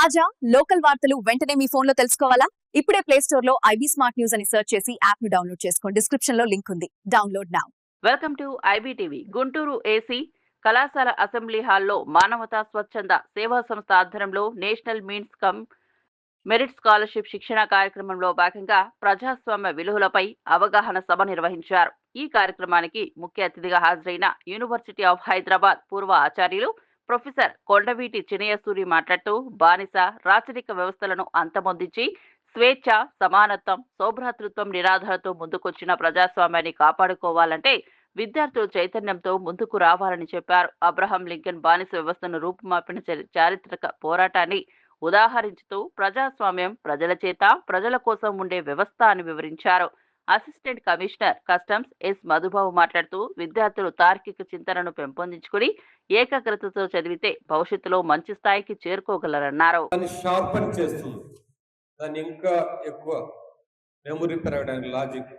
తాజా లోకల్ వార్తలు వెంటనే మీ ఫోన్ లో తెలుసుకోవాలా? ఇప్పుడే ప్లే స్టోర్ లో ఐబీ స్మార్ట్ న్యూస్ అని సెర్చ్ చేసి యాప్ ను డౌన్లోడ్ చేసుకోండి. డిస్క్రిప్షన్ లో లింక్ ఉంది. Download now. Welcome to IBTV. Guntur AC కళాశాల అసెంబ్లీ హాల్లో మానవతా స్వచ్ఛంద సేవా సంస్థ ఆధ్వర్యంలో national means come merit scholarship శిక్షణ కార్యక్రమంలో భాగంగా ప్రజాస్వామ్య విలువలపై అవగాహన సభ నిర్వహించారు. ఈ కార్యక్రమానికి ముఖ్య అతిథిగా హాజరైన యూనివర్సిటీ ఆఫ్ హైదరాబాద్ పూర్వ ఆచార్యులు ప్రొఫెసర్ కొండవీటి చినయసూరి మాట్లాడుతూ బానిస రాచరిక వ్యవస్థలను అంతమొందించి స్వేచ్ఛ, సమానత్వం, సౌభ్రాతృత్వం నినాదాలతో ముందుకొచ్చిన ప్రజాస్వామ్యాన్ని కాపాడుకోవాలంటే విద్యార్థులు చైతన్యంతో ముందుకు రావాలని చెప్పారు. అబ్రహం లింకన్ బానిస వ్యవస్థను రూపుమాపిన చారిత్రక పోరాటాన్ని ఉదాహరించుతూ ప్రజాస్వామ్యం ప్రజల చేత ప్రజల కోసం ఉండే వ్యవస్థ అని వివరించారు. Assistant commissioner customs S Madhubabu మాట్లాడుతూ విద్యార్థులు తార్కిక చింతనను పెంపొందించుకుని ఏకాగ్రతతో చదివితే భవిష్యత్తులో మంచి స్థాయికి చేరుకోగలరన్నారు. దాన్ని ఇంకా ఎక్కువ మెమొరీ పెరగడానికి లాజిక్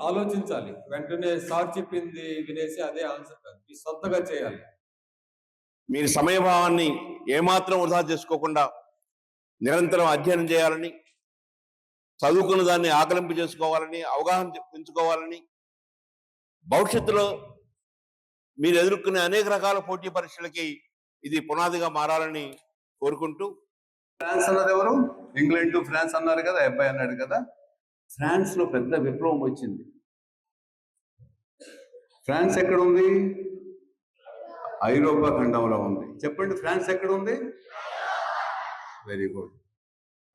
ఆలోచించాలి. వెంటనే సార్ చెప్పింది వినేసి అదే ఆన్సర్ కాదు, మీ సొంతగా చేయాలి. మీరు సమయభావాన్ని ఏమాత్రం వృధా చేసుకోకుండా నిరంతరం అధ్యయనం చేయాలని, చదువుకున్న దాన్ని ఆకలింపు చేసుకోవాలని, అవగాహన పెంచుకోవాలని, భవిష్యత్తులో మీరు ఎదుర్కొనే అనేక రకాల పోటీ పరీక్షలకి ఇది పునాదిగా మారాలని కోరుకుంటూ. ఫ్రాన్స్ అన్నది ఎవరు? ఇంగ్లాండ్ ఫ్రాన్స్ అన్నారు కదా, అబ్బాయి అన్నాడు కదా. ఫ్రాన్స్ లో పెద్ద విప్లవం వచ్చింది. ఫ్రాన్స్ ఎక్కడ ఉంది? ఐరోపా ఖండంలో ఉంది. చెప్పండి, ఫ్రాన్స్ ఎక్కడ ఉంది? Very good.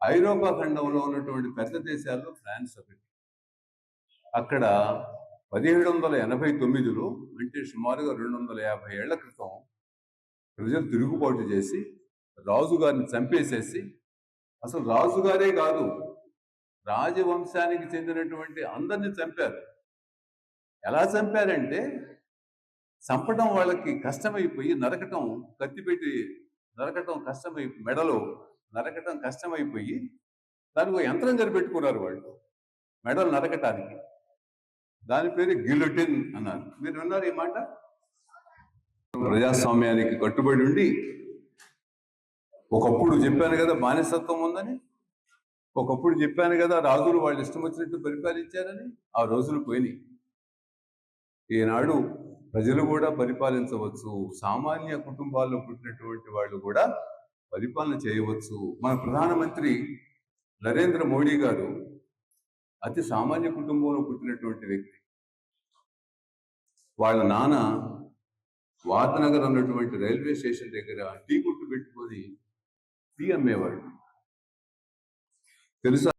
ఐరోపా ఖండంలో ఉన్నటువంటి పెద్ద దేశాల్లో ఫ్రాన్స్ ఒకటి. అక్కడ 1789లో, అంటే సుమారుగా 250 ఏళ్ల క్రితం ప్రజలు తిరుగుబాటు చేసి రాజుగారిని చంపేసేసి, అసలు రాజుగారే కాదు రాజవంశానికి చెందినటువంటి అందరినీ చంపారు. ఎలా చంపారంటే, చంపడం వాళ్ళకి కష్టమైపోయి, నరకటం, కత్తిపెట్టి నరకటం కష్టమైపోయి, మెడలో నరకటం కష్టమైపోయి దానికి యంత్రం కనిపెట్టుకున్నారు వాళ్ళు మెడలు నరకటానికి. దాని పేరు గిలోటిన్ అన్నారు. మీరు విన్నారు ఈ మాట? ప్రజాస్వామ్యానికి కట్టుబడి ఉండి, ఒకప్పుడు చెప్పాను కదా బానిసత్వం ఉందని, ఒకప్పుడు చెప్పాను కదా రాజులు వాళ్ళు ఇష్టం వచ్చినట్టు పరిపాలించారని. ఆ రోజులు పోయినాయి. ఈనాడు ప్రజలు కూడా పరిపాలించవచ్చు. సామాన్య కుటుంబాల్లో పుట్టినటువంటి వాళ్ళు కూడా పరిపాలన చేయవచ్చు. మన ప్రధానమంత్రి నరేంద్ర మోడీ గారు అతి సామాన్య కుటుంబంలో పుట్టినటువంటి వ్యక్తి. వాళ్ళ నాన్న వాద్నగర్ అన్నటువంటి రైల్వే స్టేషన్ దగ్గర టీ కొట్టు పెట్టుకొని టీ అమ్మేవాడు. తెలుసా?